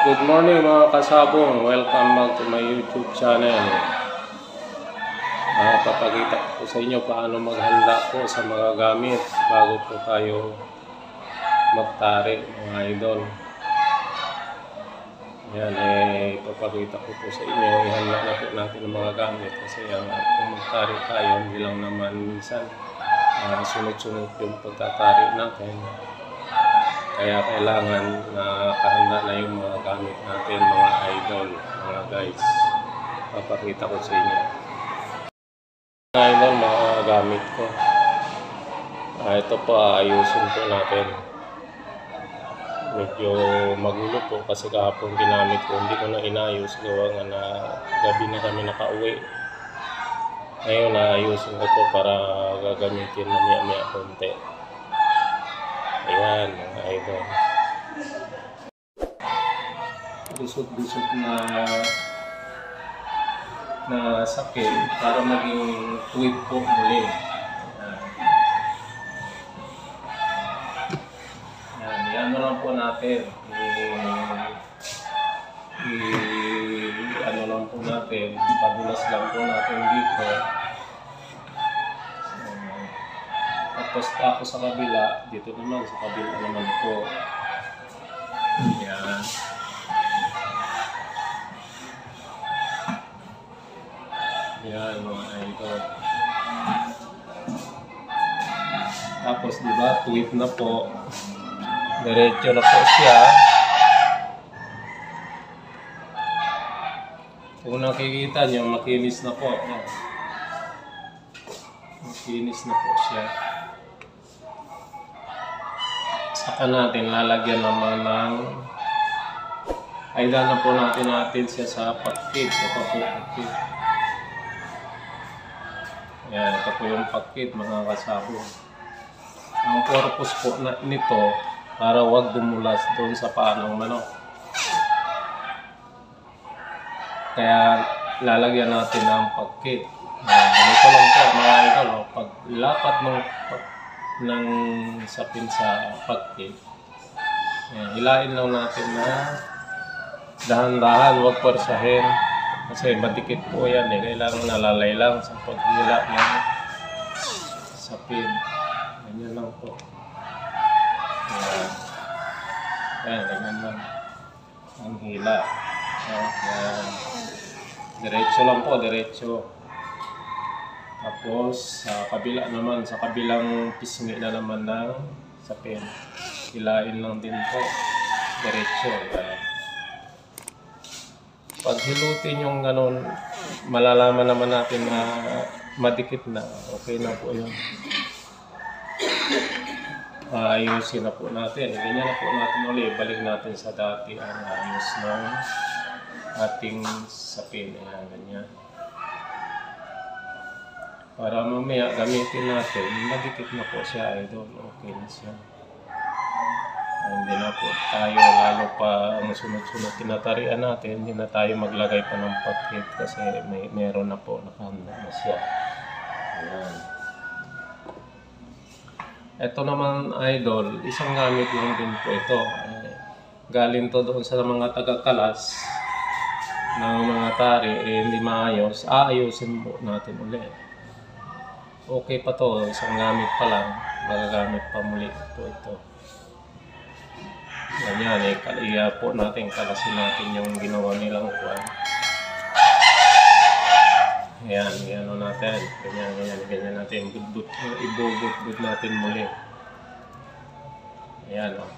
Good morning mga kasabong, welcome back to my YouTube channel. Papakita ko sa inyo paano maghanda po sa mga gamit bago po tayo magtari mga idol. Yan papakita ko po sa inyo, ihanda na po natin ang mga gamit kasi kung magtari tayo hindi lang naman minsan sunod-sunod yung pagtatari natin. Kaya kailangan na kahanda na yung mga gamit natin mga idol, mga guys. Papakita ko sa inyo. Mga idol, mga gamit ko. Ito po, ayusin po natin. Medyo magulo po kasi kahapon ginamit ko. Hindi ko na inayos. Gawa nga na gabi na kami nakauwi. Ngayon, ayusin ko po para gagamitin na maya-maya konti. Ayan, mga idol. Busog-busog na sakit para maging tuwid po muli. Ayan, yan na lang po natin. Ano lang po natin, padulas lang po natin dito. Tapos sa kabila, dito naman, sa kabila naman po. Ayan. Ayan, mga idol. Tapos, diba, tuwid na po. Diretso na po siya. Kung nakikita nyo, makinis na po. Makinis na po siya. Saka natin lalagyan naman ng na po natin siya sa pakit. Ito po pakit. Ayan, ito po yung pakit mga kasabong. Ang purpose po nito para wag dumulas doon sa paa ng manok. Kaya lalagyan natin ng pakit. Ganito lang po mga idol. Pag lapat ng sapin sa pakit, hilain lang natin na dahan-dahan, huwag porsahin kasi madikit po yan kailangan nalalay lang sa paghila ng sapin. Ganyan lang po. Ganyan lang ang hila. Diretso lang po, diretso. Tapos sa kabila naman, sa kabilang pisngi na naman ng sapin, hilain lang din po, diretso. Pag hilutin yung ganun, malalaman naman natin na madikit na, okay na po yun. Ayusin na po natin, ganyan na po natin ulit, balik natin sa dati ang ayos ng ating sapin. Ayan, ganyan. Para mamaya gamitin natin, madikit na po siya idol, okay na siya. Hindi na po tayo, lalo pa ang sunod-sunod tinatarian natin, hindi na tayo maglagay pa ng pakit kasi meron na po, nakahanda na siya. Ayan. Ito naman idol, isang gamit lang din po ito. Galing to doon sa mga taga-kalas ng mga tari, hindi maayos, aayusin po natin ulit. Okay pa to, isang gamit pa lang, magagamit pa muli po ito. Ganyan, iya po natin, kalasin natin yung ginawa nilang kuwan. Ayan, gano'n natin, ganyan natin, ibubut natin muli. Ayan o.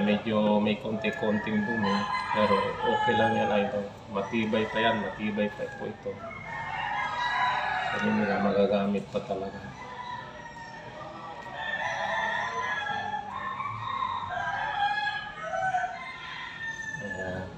Medyo may konti-konting dumi, pero okay lang yan idol. Matibay pa yan, matibay pa po ito. Kasi nila magagamit pa talaga. Ayan.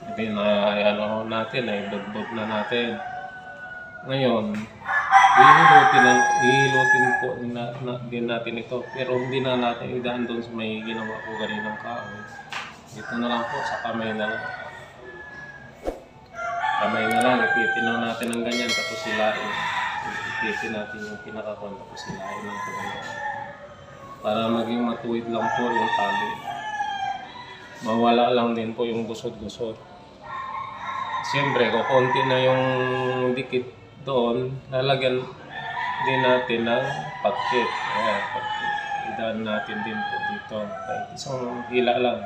Hindi na natin, budbud na natin. Ngayon, ihilutin po din natin ito. Pero hindi na natin idaan doon sa may ginawa ko ganinang kahoy. Ito na lang po, sa kamay na lang. kamay na lang, ipitin lang natin ng ganyan, tapos silain. Ipitin natin yung pinakakon, tapos silain lang ito ganyan. Para maging matuwid lang po yung tali. Mawala lang din po yung gusot-gusot. Siyempre, kung konti na yung dikit doon, lalagyan din natin ng pagkit. Ayan, pagkit. Idaan natin din po dito. Kahit isang hila lang.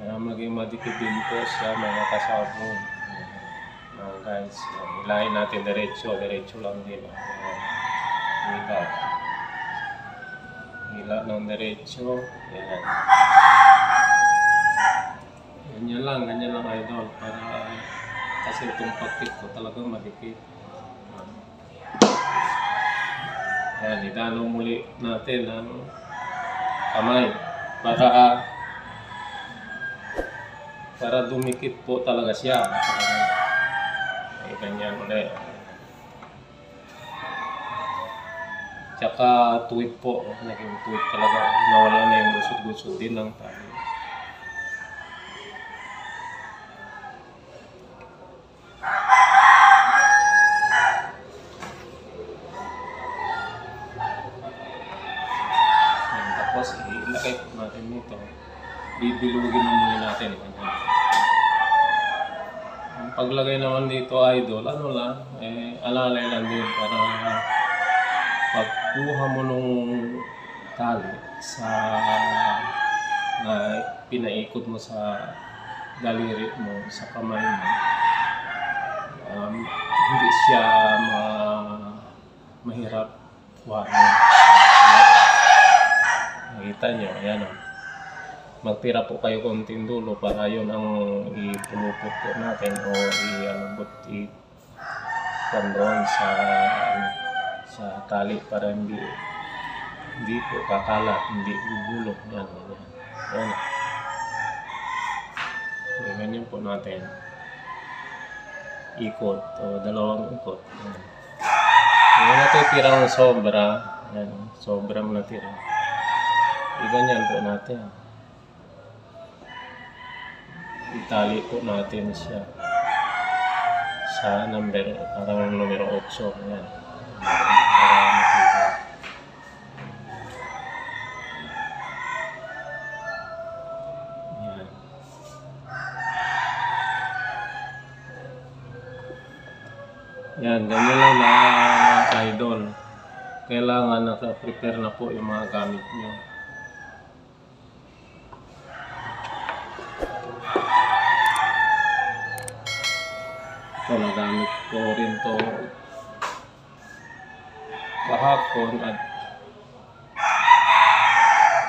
Para maging madikit din po siya mga kasabon. Guys, hilahin natin diretso lang din. Hila ng diretso. Ayan. Ganyan lang idol. Para kasi itong pagkit ko talagang madikit. Ayan, idano muli natin ang kamay para dumikit po talaga siya. Ay, ganyan ulit. Tsaka tuwid po, naging tuwid talaga. Nawala na yung gusot-gusot din ng tali. Tapos ilagay po natin nito. Bibilugin na muna natin. Ang paglagay naman dito idol, ano lang, alalay lang din para pagkuha mo nung tali na pinaikot mo sa daliri mo, sa kamay mo, hindi siya mahirap kuhanin. Nakita nyo, ayan o. Magtira po kayo konting dulo para yun ang ipulupot po natin o i-alabot i-pandron sa tali para hindi po kakalat, hindi bubulok. Yan. Ganyan po natin. Ikot o dalawang ikot. Yung natitirang sobra, yan, sobrang natira. Ganyan po natin. Itali po natin siya sa parang numero 8. Ayan. Yan, ganyan lang na idol. Kailangan naka-prepare na po yung mga gamit nyo. Ito, nagamit ko rin to kahapon at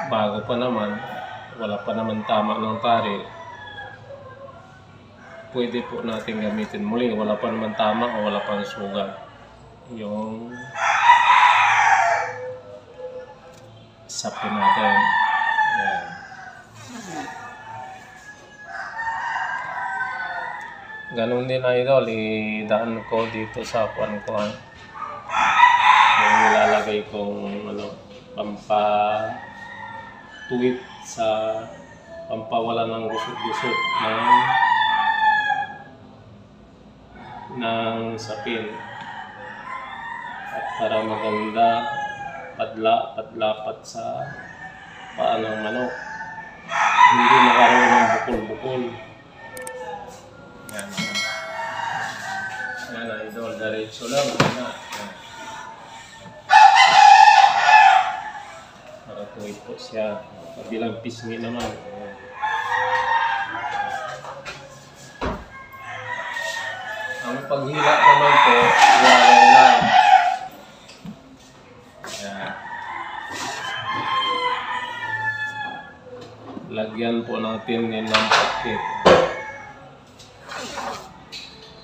bago pa naman, wala pa naman tama ng tari. Pwede po natin gamitin muli, wala pa naman tama o wala pang sugat yung sapin natin. Yan. Ganun din idol, idaan ko dito sa kuwan ko. Yung nilalagay kong pampatuwid sa pampawala ng gusot-gusot ng sapin. At para maganda padlapat sa paa ng manok. Hindi nakaroon ng bukol-bukol. Yan. Yan idol, diretso lang. Para tuwid po siya. Kabilang pisngi naman. Ang paghila naman po, iwalay lang. Yan. Lagyan po natin din ng pakit.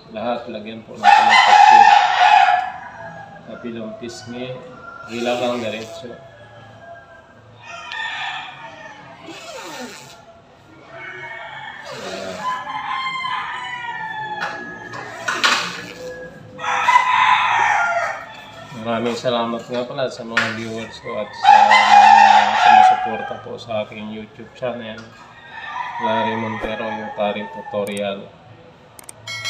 Lahat lagyan po natin ng pakit. Kabilang pisngi, hila lang diretso. Maraming salamat nga pala sa mga viewers ko at sa mga sumusuporta po sa aking YouTube channel. Larry Montero, yung tari tutorial.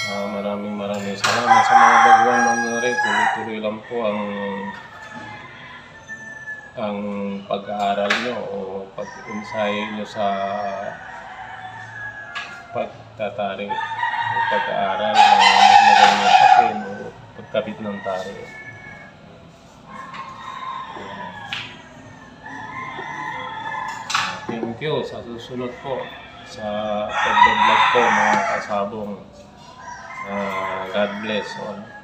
Maraming salamat sa mga baguhan manonood. Tuloy-tuloy lang po ang pag-aaral nyo o pag-ensayo nyo sa pagtatari o pag-aaral na maglagay ng papel o pagkabit ng tari. Thank you. Sa susunod po sa pag-vlog po mga kasabong. God bless all.